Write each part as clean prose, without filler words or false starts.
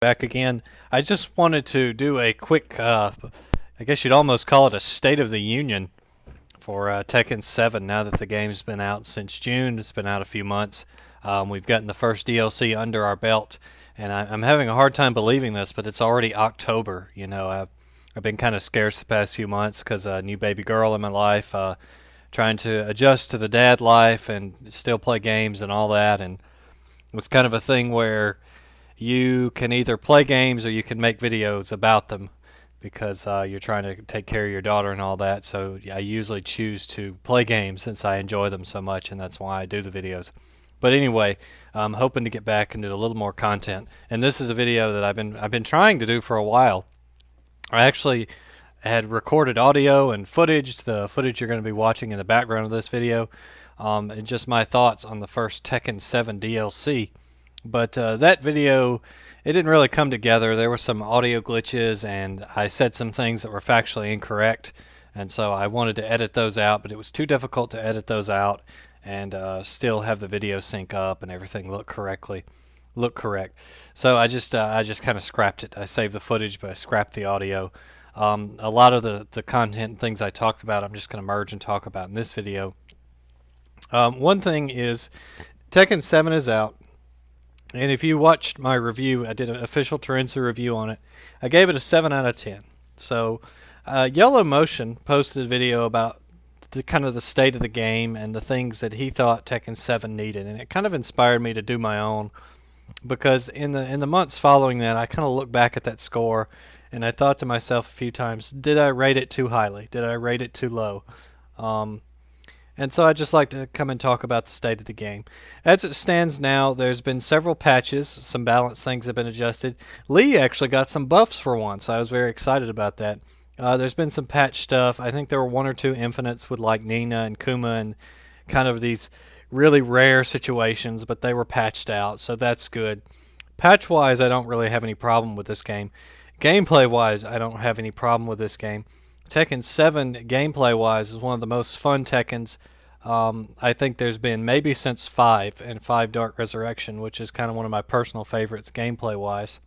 Back again. I just wanted to do a quick, I guess you'd almost call it a State of the Union for Tekken 7 now that the game's been out since June. It's been out a few months. We've gotten the first DLC under our belt, and I'm having a hard time believing this, but it's already October. I've been kind of scarce the past few months because a new baby girl in my life, trying to adjust to the dad life and still play games and all that. And it's kind of a thing where you can either play games or you can make videos about them because you're trying to take care of your daughter and all that. So I usually choose to play games since I enjoy them so much, and that's why I do the videos. But anyway, I'm hoping to get back and do a little more content. And this is a video that I've been trying to do for a while. I actually had recorded audio and footage, the footage you're going to be watching in the background of this video, and just my thoughts on the first Tekken 7 DLC. But that video, it didn't really come together. There were some audio glitches, and I said some things that were factually incorrect, and so I wanted to edit those out, but it was too difficult to edit those out and still have the video sync up and everything look correct. So I just kind of scrapped it. I saved the footage, but I scrapped the audio. A lot of the content and things I talked about, I'm just going to merge and talk about in this video. One thing is Tekken 7 is out. And if you watched my review, I did an official Terenza review on it. I gave it a 7 out of 10. So, Yellow Motion posted a video about kind of the state of the game and the things that he thought Tekken 7 needed, and it kind of inspired me to do my own. Because in the months following that, I kind of looked back at that score, and I thought to myself a few times, did I rate it too highly? Did I rate it too low? And so I'd just like to come and talk about the state of the game. As it stands now, there's been several patches. Some balance things have been adjusted. Lee actually got some buffs for once. I was very excited about that. There's been some patch stuff. I think there were one or two infinites with like Nina and Kuma and kind of these really rare situations, but they were patched out, so that's good. Patch-wise, I don't really have any problem with this game. Gameplay-wise, I don't have any problem with this game. Tekken 7 gameplay-wise is one of the most fun Tekkens I think there's been maybe since 5 and 5 Dark Resurrection, which is kind of one of my personal favorites gameplay-wise.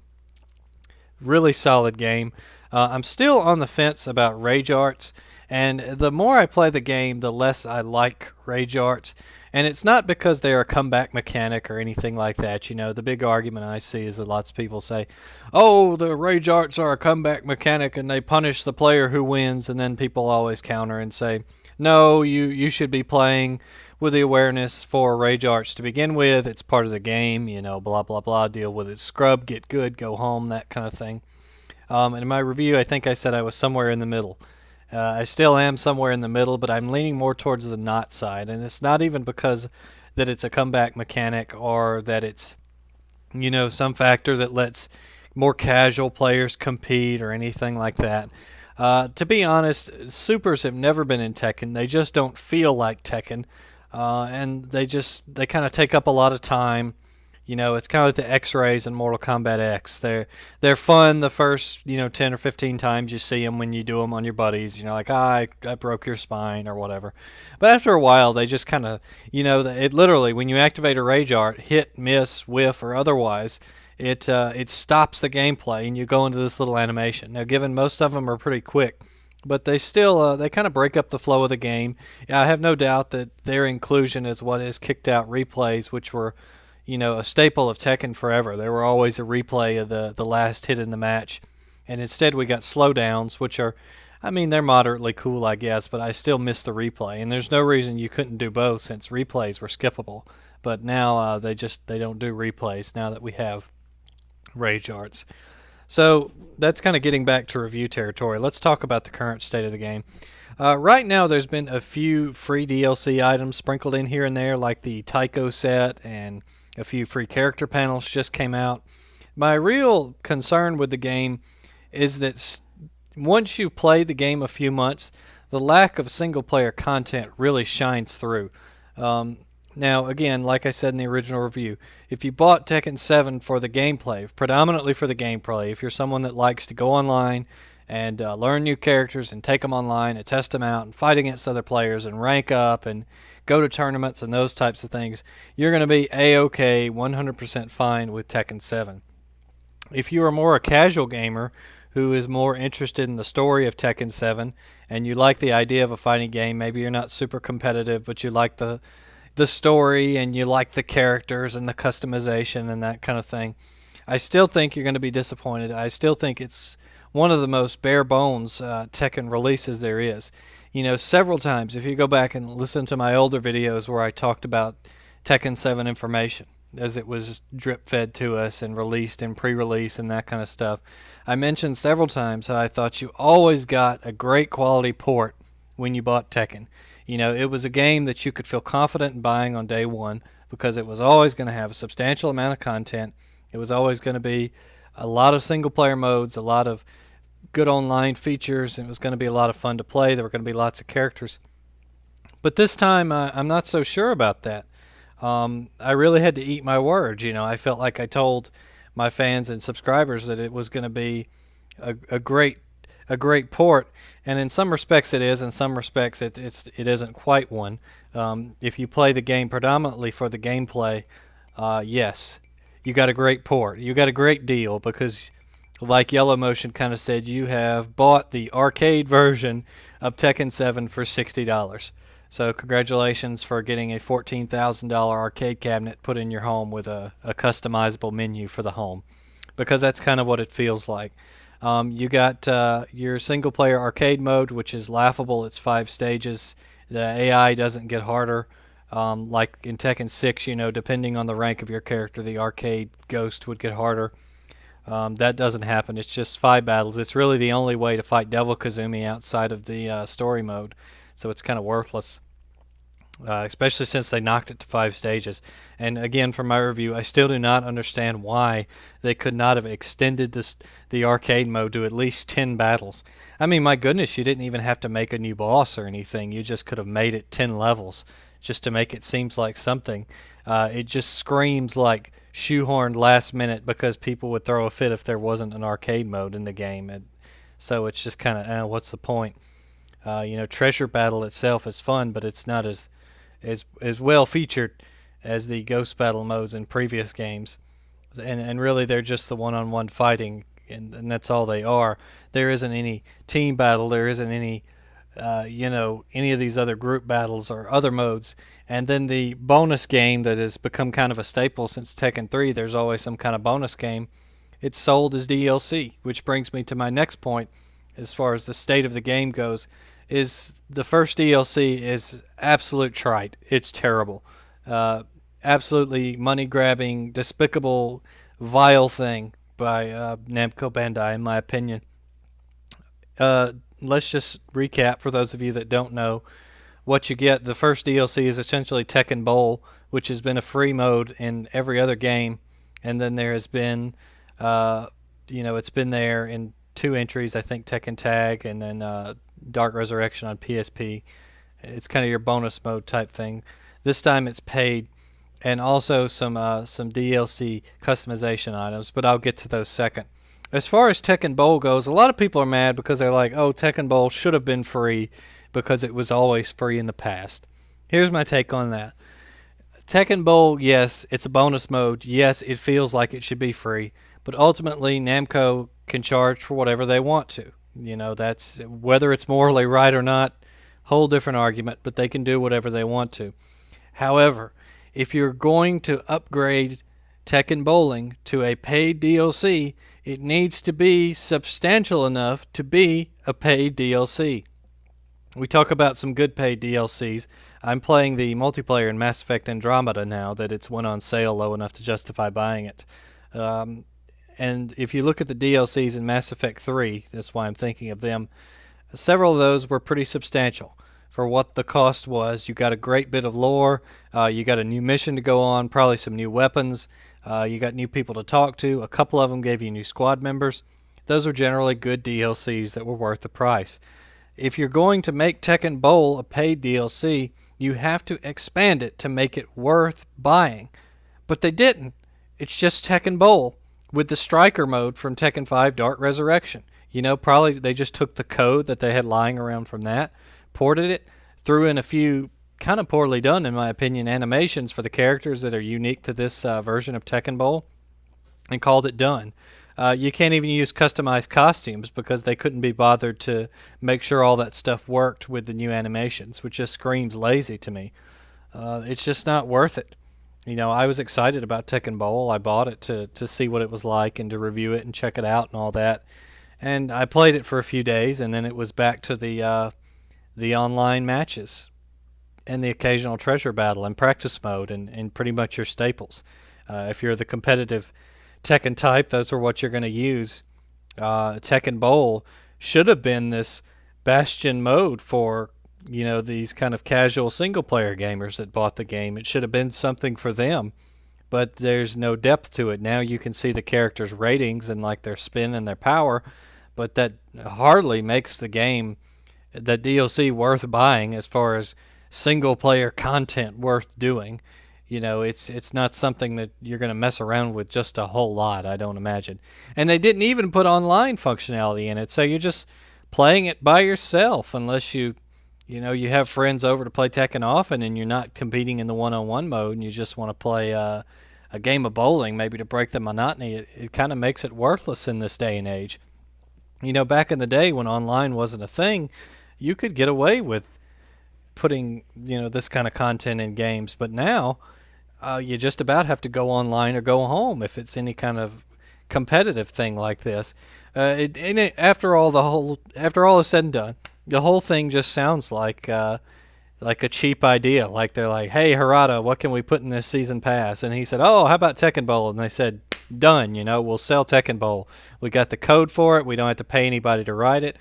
Really solid game. I'm still on the fence about Rage Arts, and the more I play the game, the less I like Rage Arts. And it's not because they're a comeback mechanic or anything like that. You know, the big argument I see is that lots of people say, oh, the Rage Arts are a comeback mechanic and they punish the player who wins. And then people always counter and say, no, you should be playing with the awareness for Rage Arts to begin with. It's part of the game, you know, blah, blah, blah. Deal with it. Scrub, get good, go home, that kind of thing. And in my review, I think I said I was somewhere in the middle. I still am somewhere in the middle, but I'm leaning more towards the not side. And it's not even because that it's a comeback mechanic or that it's, you know, some factor that lets more casual players compete or anything like that. To be honest, supers have never been in Tekken. They just don't feel like Tekken. And they kind of take up a lot of time. You know, it's kind of like the X-rays in Mortal Kombat X. They're fun the first, 10 or 15 times you see them when you do them on your buddies. You know, like, I broke your spine or whatever. But after a while, they just kind of, it literally, when you activate a Rage Art, hit, miss, whiff, or otherwise, it stops the gameplay and you go into this little animation. Now, given most of them are pretty quick, but they still, they kind of break up the flow of the game. I have no doubt that their inclusion is what has kicked out replays, which were a staple of Tekken forever. There were always a replay of the last hit in the match. And instead we got slowdowns, which are, they're moderately cool, I guess, but I still miss the replay. And there's no reason you couldn't do both since replays were skippable. But now they don't do replays now that we have Rage Arts. So that's kind of getting back to review territory. Let's talk about the current state of the game. Right now, there's been a few free DLC items sprinkled in here and there, like the Taiko set, and a few free character panels just came out. My real concern with the game is that once you play the game a few months, the lack of single-player content really shines through. Now, again, like I said in the original review, if you bought Tekken 7 for the gameplay, predominantly for the gameplay, if you're someone that likes to go online and learn new characters and take them online and test them out and fight against other players and rank up and go to tournaments and those types of things, you're going to be A-OK, 100% fine with Tekken 7. If you are more a casual gamer who is more interested in the story of Tekken 7 and you like the idea of a fighting game, maybe you're not super competitive, but you like the story and you like the characters and the customization and that kind of thing, I still think you're going to be disappointed. I still think it's one of the most bare bones Tekken releases there is. You know, several times, if you go back and listen to my older videos where I talked about Tekken 7 information as it was drip fed to us and released in pre release and that kind of stuff, I mentioned several times how I thought you always got a great quality port when you bought Tekken. You know, it was a game that you could feel confident in buying on day one because it was always going to have a substantial amount of content. It was always going to be a lot of single player modes, a lot of good online features, and it was going to be a lot of fun to play. There were going to be lots of characters. But this time, I'm not so sure about that. I really had to eat my words. You know, I felt like I told my fans and subscribers that it was going to be a great port, and in some respects it is. In some respects it isn't quite one. If you play the game predominantly for the gameplay, yes, you got a great port. You got a great deal because, like Yellow Motion kind of said, you have bought the arcade version of Tekken 7 for $60. So congratulations for getting a $14,000 arcade cabinet put in your home with a customizable menu for the home, because that's kind of what it feels like. You got your single player arcade mode, which is laughable. It's 5 stages. The AI doesn't get harder. Like in Tekken 6, you know, depending on the rank of your character, the arcade ghost would get harder. That doesn't happen. It's just 5 battles. It's really the only way to fight Devil Kazumi outside of the story mode. So it's kind of worthless, especially since they knocked it to 5 stages. And again, for my review, I still do not understand why they could not have extended the arcade mode to at least 10 battles. I mean, my goodness, you didn't even have to make a new boss or anything. You just could have made it 10 levels just to make it seems like something. It just screams like shoehorned last minute because people would throw a fit if there wasn't an arcade mode in the game. And so it's just kind of, what's the point? You know, Treasure Battle itself is fun, but it's not as well featured as the Ghost Battle modes in previous games. And really, they're just the one-on-one fighting, and that's all they are. There isn't any team battle. There isn't any, any of these other group battles or other modes. And then the bonus game that has become kind of a staple since Tekken 3, there's always some kind of bonus game. It's sold as DLC, which brings me to my next point as far as the state of the game goes. Is the first DLC is absolute trite. It's terrible. Absolutely money-grabbing, despicable, vile thing by Namco Bandai, in my opinion. Let's just recap for those of you that don't know what you get. The first DLC is essentially Tekken Bowl, which has been a free mode in every other game, and then there has been, it's been there in 2 entries, I think Tekken Tag and then Dark Resurrection on PSP. It's kind of your bonus mode type thing. This time it's paid, and also some DLC customization items, but I'll get to those second. As far as Tekken Bowl goes, a lot of people are mad because they're like, oh, Tekken Bowl should have been free because it was always free in the past. Here's my take on that. Tekken Bowl, yes, it's a bonus mode. Yes, it feels like it should be free, but ultimately Namco can charge for whatever they want to. You know, that's whether it's morally right or not, whole different argument, but they can do whatever they want to. However, if you're going to upgrade Tekken Bowling to a paid DLC, it needs to be substantial enough to be a paid DLC. We talk about some good paid DLCs. I'm playing the multiplayer in Mass Effect Andromeda now that it's went on sale low enough to justify buying it. And if you look at the DLCs in Mass Effect 3, that's why I'm thinking of them, several of those were pretty substantial for what the cost was. You got a great bit of lore, you got a new mission to go on, probably some new weapons, you got new people to talk to, a couple of them gave you new squad members. Those are generally good DLCs that were worth the price. If you're going to make Tekken Bowl a paid DLC, you have to expand it to make it worth buying. But they didn't. It's just Tekken Bowl with the striker mode from Tekken 5 Dark Resurrection. You know, probably they just took the code that they had lying around from that, ported it, threw in a few kind of poorly done, in my opinion, animations for the characters that are unique to this version of Tekken Bowl, and called it done. You can't even use customized costumes because they couldn't be bothered to make sure all that stuff worked with the new animations, which just screams lazy to me. It's just not worth it. I was excited about Tekken Bowl. I bought it to see what it was like and to review it and check it out and all that. And I played it for a few days, and then it was back to the online matches and the occasional treasure battle and practice mode and pretty much your staples. If you're the competitive Tekken type, those are what you're going to use. Tekken Bowl should have been this bastion mode for these kind of casual single player gamers that bought the game. It should have been something for them, but there's no depth to it. Now you can see the characters' ratings and like their spin and their power, but that hardly makes the game, that DLC, worth buying as far as single player content worth doing. It's not something that you're going to mess around with just a whole lot, I don't imagine. And they didn't even put online functionality in it, so you're just playing it by yourself unless you have friends over to play Tekken often and you're not competing in the one-on-one mode and you just want to play a game of bowling maybe to break the monotony. It kind of makes it worthless in this day and age. Back in the day when online wasn't a thing, you could get away with putting this kind of content in games, but now you just about have to go online or go home if it's any kind of competitive thing like this. After all is said and done, the whole thing just sounds like a cheap idea. Like they're like, "Hey Harada, what can we put in this season pass?" And he said, "Oh, how about Tekken Bowl?" And they said, "Done. We'll sell Tekken Bowl. We got the code for it. We don't have to pay anybody to write it."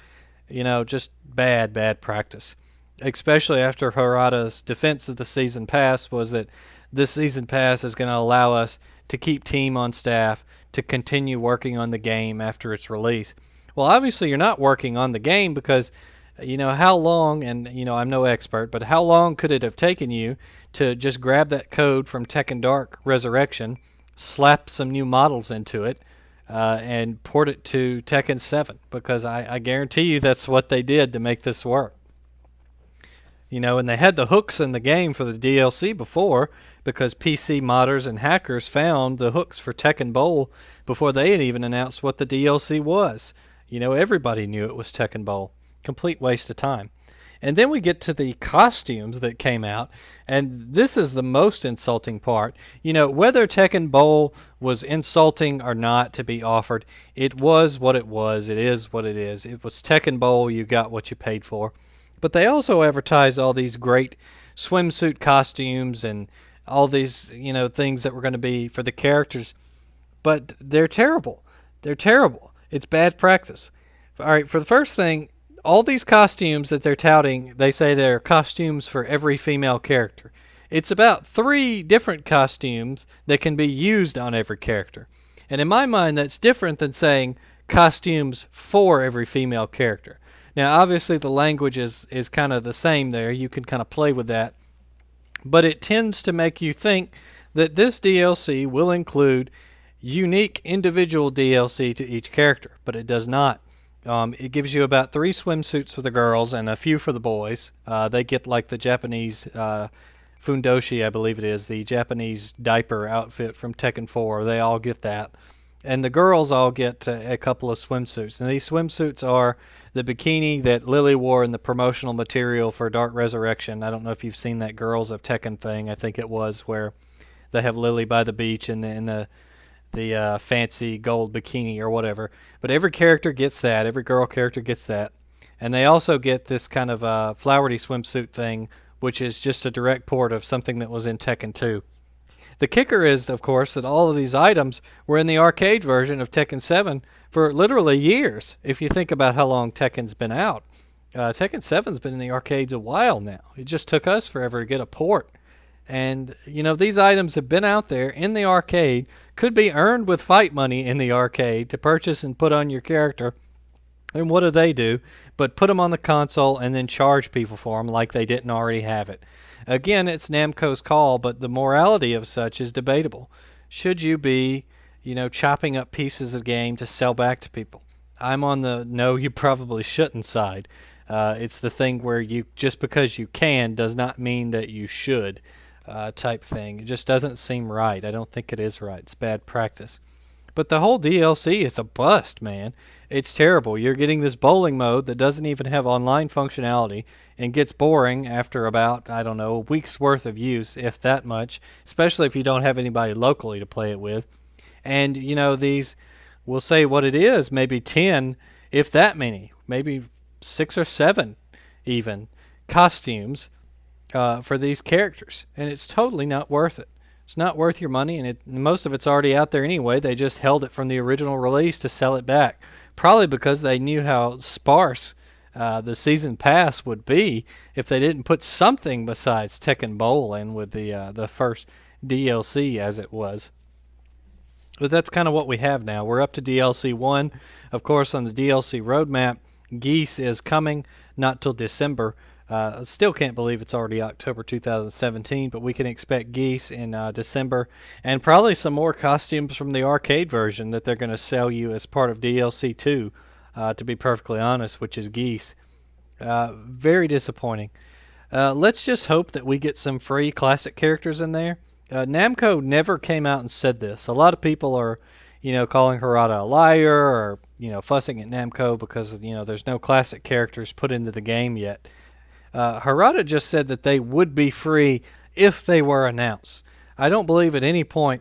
Just bad practice. Especially after Harada's defense of the season pass was that this season pass is going to allow us to keep team on staff to continue working on the game after its release. Well, obviously you're not working on the game because how long, and I'm no expert, but how long could it have taken you to just grab that code from Tekken Dark Resurrection, slap some new models into it, and port it to Tekken 7? Because I guarantee you that's what they did to make this work. And they had the hooks in the game for the DLC before because PC modders and hackers found the hooks for Tekken Bowl before they had even announced what the DLC was. Everybody knew it was Tekken Bowl. Complete waste of time. And then we get to the costumes that came out, and this is the most insulting part. Whether Tekken Bowl was insulting or not to be offered, it was what it was. It is what it is. It was Tekken Bowl. You got what you paid for. But they also advertised all these great swimsuit costumes and all these, things that were going to be for the characters. But they're terrible. They're terrible. It's bad practice. All right, for the first thing, all these costumes that they're touting, they say they're costumes for every female character. It's about 3 different costumes that can be used on every character. And in my mind, that's different than saying costumes for every female character. Now, obviously, the language is kind of the same there. You can kind of play with that. But it tends to make you think that this DLC will include unique individual DLC to each character, but it does not. It gives you about 3 swimsuits for the girls and a few for the boys. They get like the Japanese fundoshi, I believe it is, the Japanese diaper outfit from Tekken 4. They all get that. And the girls all get a couple of swimsuits. And these swimsuits are the bikini that Lily wore in the promotional material for Dark Resurrection. I don't know if you've seen that Girls of Tekken thing. I think it was where they have Lily by the beach in the fancy gold bikini or whatever. But every character gets that. Every girl character gets that. And they also get this kind of flowery swimsuit thing, which is just a direct port of something that was in Tekken 2. The kicker is, of course, that all of these items were in the arcade version of Tekken 7 for literally years. If you think about how long Tekken's been out, Tekken 7's been in the arcades a while now. It just took us forever to get a port. And, these items have been out there in the arcade, could be earned with fight money in the arcade to purchase and put on your character. And what do? But put them on the console and then charge people for them like they didn't already have it. Again, it's Namco's call, but the morality of such is debatable. Should you be, chopping up pieces of the game to sell back to people? I'm on the no, you probably shouldn't side. It's the thing where just because you can does not mean that you should type thing. It just doesn't seem right. I don't think it is right. It's bad practice. But the whole DLC is a bust, man. It's terrible. You're getting this bowling mode that doesn't even have online functionality and gets boring after about, I don't know, a week's worth of use, if that much, especially if you don't have anybody locally to play it with. And, these, we'll say what it is, maybe 10, if that many, maybe 6 or 7 even, costumes for these characters. And it's totally not worth it. It's not worth your money, and most of it's already out there anyway. They just held it from the original release to sell it back. Probably because they knew how sparse the season pass would be if they didn't put something besides Tekken Bowl in with the first DLC as it was. But that's kind of what we have now. We're up to DLC 1. Of course, on the DLC roadmap, Geese is coming, not till December. Still can't believe it's already October 2017, but we can expect Geese in December, and probably some more costumes from the arcade version that they're going to sell you as part of DLC 2, to be perfectly honest, which is Geese. Very disappointing. Let's just hope that we get some free classic characters in there. Namco never came out and said this. A lot of people are, calling Harada a liar or, fussing at Namco because, there's no classic characters put into the game yet. Harada just said that they would be free if they were announced. I don't believe at any point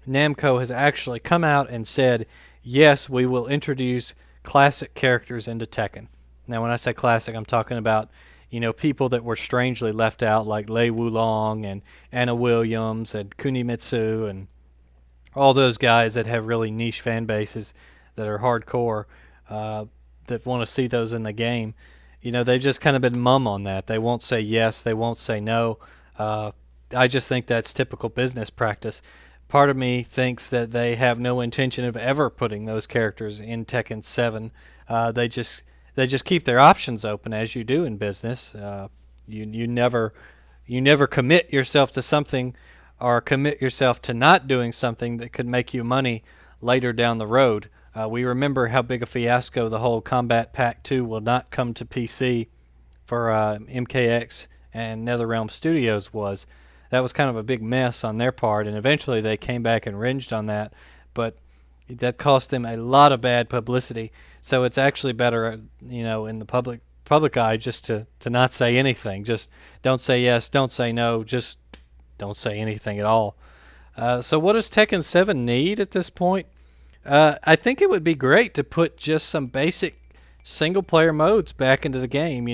Namco has actually come out and said, yes, we will introduce classic characters into Tekken. Now, when I say classic, I'm talking about, people that were strangely left out, like Lei Wulong and Anna Williams and Kunimitsu and all those guys that have really niche fan bases that are hardcore, that want to see those in the game. They've just kind of been mum on that. They won't say yes. They won't say no. I just think that's typical business practice. Part of me thinks that they have no intention of ever putting those characters in Tekken 7. They just keep their options open, as you do in business. You never commit yourself to something or commit yourself to not doing something that could make you money later down the road. We remember how big a fiasco the whole Combat Pack 2 will not come to PC for MKX and NetherRealm Studios was. That was kind of a big mess on their part, and eventually they came back and ringed on that, but that cost them a lot of bad publicity. So it's actually better, in the public eye just to not say anything. Just don't say yes, don't say no, just don't say anything at all. So what does Tekken 7 need at this point? I think it would be great to put just some basic single-player modes back into the game.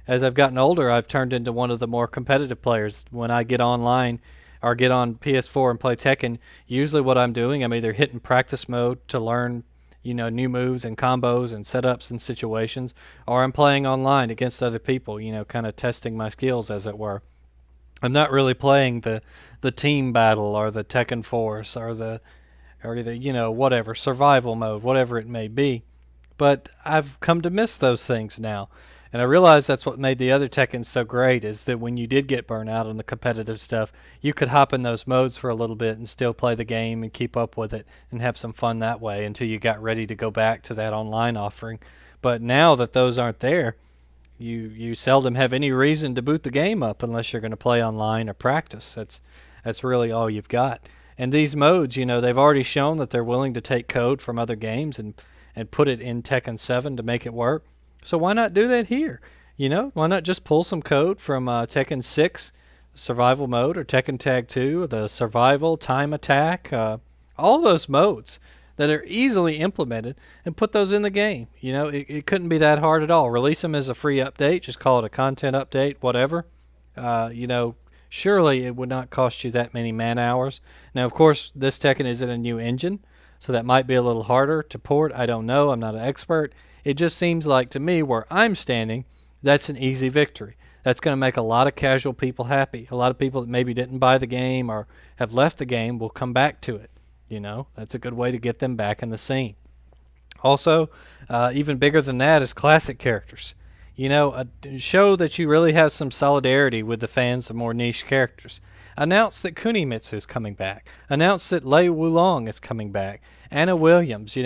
As I've gotten older, I've turned into one of the more competitive players. When I get online or get on PS4 and play Tekken, usually what I'm doing, I'm either hitting practice mode to learn, new moves and combos and setups and situations, or I'm playing online against other people, kind of testing my skills, as it were. I'm not really playing the team battle or the Tekken Force or the whatever, survival mode, whatever it may be. But I've come to miss those things now. And I realize that's what made the other Tekken so great, is that when you did get burnt out on the competitive stuff, you could hop in those modes for a little bit and still play the game and keep up with it and have some fun that way until you got ready to go back to that online offering. But now that those aren't there, you seldom have any reason to boot the game up unless you're going to play online or practice. That's really all you've got. And these modes, they've already shown that they're willing to take code from other games and put it in Tekken 7 to make it work. So why not do that here? Why not just pull some code from Tekken 6 survival mode or Tekken Tag 2, the survival, time attack, all those modes that are easily implemented, and put those in the game. It couldn't be that hard at all. Release them as a free update. Just call it a content update, whatever. Surely it would not cost you that many man hours. Now, of course, this Tekken is in a new engine, so that might be a little harder to port. I don't know. I'm not an expert. It just seems like to me, where I'm standing, that's an easy victory. That's going to make a lot of casual people happy. A lot of people that maybe didn't buy the game or have left the game will come back to it. That's a good way to get them back in the scene. Also, even bigger than that is classic characters. Show that you really have some solidarity with the fans of more niche characters. Announce that Kunimitsu is coming back. Announce that Lei Wulong is coming back. Anna Williams,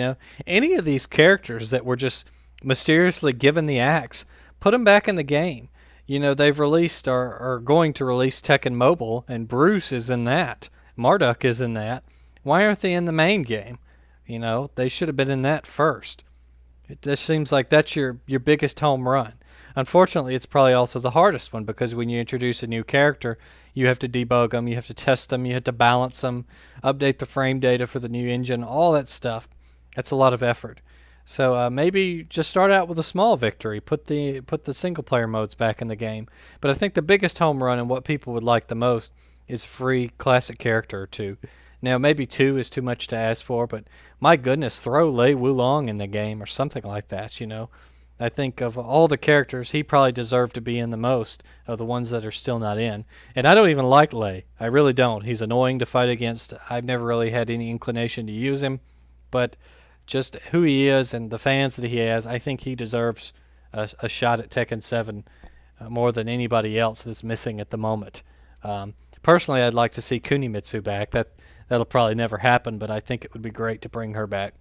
any of these characters that were just mysteriously given the axe, put them back in the game. They've released or are going to release Tekken Mobile, and Bruce is in that. Marduk is in that. Why aren't they in the main game? They should have been in that first. It just seems like that's your biggest home run. Unfortunately, it's probably also the hardest one because when you introduce a new character, you have to debug them, you have to test them, you have to balance them, update the frame data for the new engine, all that stuff. That's a lot of effort. So maybe just start out with a small victory. Put the single player modes back in the game. But I think the biggest home run and what people would like the most is free classic character or two. Now maybe two is too much to ask for, but my goodness, throw Lei Wulong in the game or something like that. I think of all the characters, he probably deserved to be in the most of the ones that are still not in. And I don't even like Lei. I really don't. He's annoying to fight against. I've never really had any inclination to use him, but just who he is and the fans that he has, I think he deserves a shot at Tekken 7 more than anybody else that's missing at the moment. Personally, I'd like to see Kunimitsu back. That'll probably never happen, but I think it would be great to bring her back.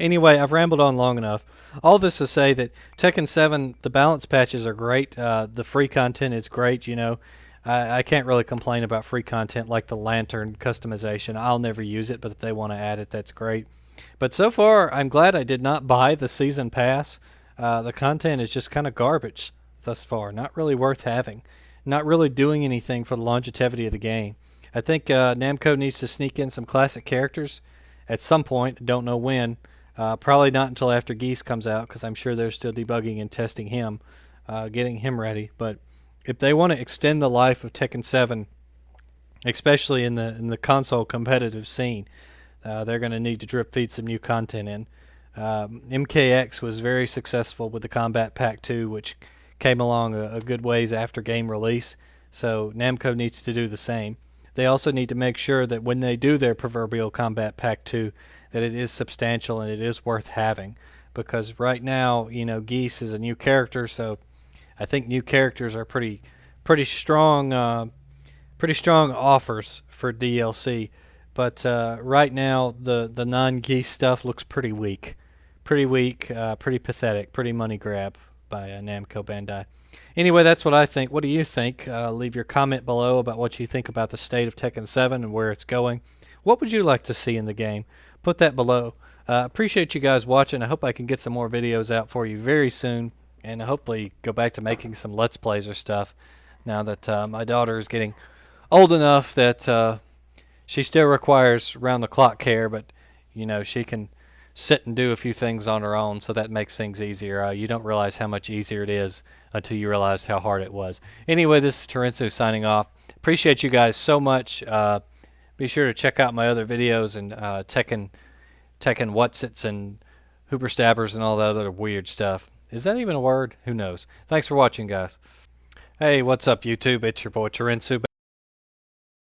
Anyway, I've rambled on long enough. All this to say that Tekken 7, the balance patches are great. The free content is great. I can't really complain about free content like the lantern customization. I'll never use it, but if they want to add it, that's great. But so far, I'm glad I did not buy the season pass. The content is just kind of garbage thus far. Not really worth having. Not really doing anything for the longevity of the game. I think Namco needs to sneak in some classic characters at some point. Don't know when. Probably not until after Geese comes out, because I'm sure they're still debugging and testing him, getting him ready. But if they want to extend the life of Tekken 7, especially in the console competitive scene, they're going to need to drip feed some new content in. MKX was very successful with the Combat Pack 2, which came along a good ways after game release. So Namco needs to do the same. They also need to make sure that when they do their proverbial Combat Pack 2, that it is substantial and it is worth having. Because right now, Geese is a new character, so I think new characters are pretty strong offers for DLC. But right now, the non-Geese stuff looks pretty weak. Pretty pathetic, pretty money grab by Namco Bandai. Anyway, that's what I think. What do you think? Leave your comment below about what you think about the state of Tekken 7 and where it's going. What would you like to see in the game? Put that below. Appreciate you guys watching. I hope I can get some more videos out for you very soon, and hopefully go back to making some Let's Plays or stuff now that my daughter is getting old enough that she still requires round-the-clock care, but she can sit and do a few things on her own, so that makes things easier. You don't realize how much easier it is until you realize how hard it was. Anyway, this is Terensu signing off. Appreciate you guys so much. Be sure to check out my other videos and Tekken Whatsits and Hooper Stabbers and all that other weird stuff. Is that even a word? Who knows? Thanks for watching, guys. Hey, what's up, YouTube? It's your boy Terensu.